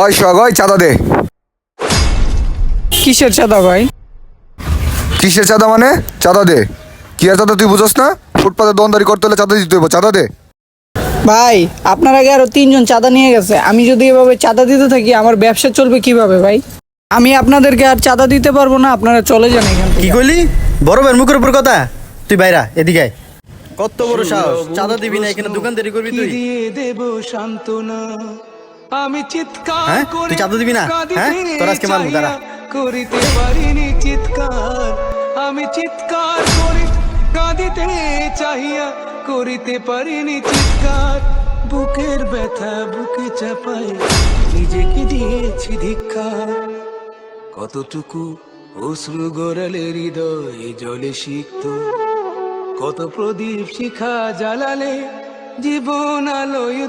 ওই সোহাগ, ওই চাঁদা দে। কিসের চাঁদা ভাই? কিসের চাঁদা মানে? চাঁদা দে। কি আর চাঁদা তুই বুঝোস না? ফুটপাতে দোকানদারি করতে হলে চাঁদা দিতে হইব, চাঁদা দে। ভাই আপনার আগে আরো 3 জন চাঁদা নিয়ে গেছে, আমি যদি এভাবে চাঁদা দিতে থাকি আমার ব্যবসা চলবে কিভাবে ভাই? আমি আপনাদেরকে আর চাঁদা দিতে পারবো না, আপনারা চলে যান এখান কি থেকে। কইলি? বড় ভাইয়ের মুখের উপর কথা। তুই বাইরা এদিকে আয়। কত বড় সাহস, চাঁদা দিবি না, এখানে দোকানদারি করবি তুই? দিয়ে দেব সান্ত্বনা, আমি চিৎকার হ্যাঁ? তুই করে চাঁদা দিবি না? হ্যাঁ? তোর আজকে মারবো, দাঁড়া। করিতে পারিনি চিৎকার, আমি চিৎকার করে কাঁদিতে চাহিয়া করিতে পারিনি চিৎকার, বুকের ব্যথা বুকে চাপাই নিজেকে দিয়েছি ধিক্কার, কতটুকু অশ্রু গড়ালে হৃদয় জলে সিক্ত, কত প্রদীপ শিখা জ্বালালে জীবন আলোয়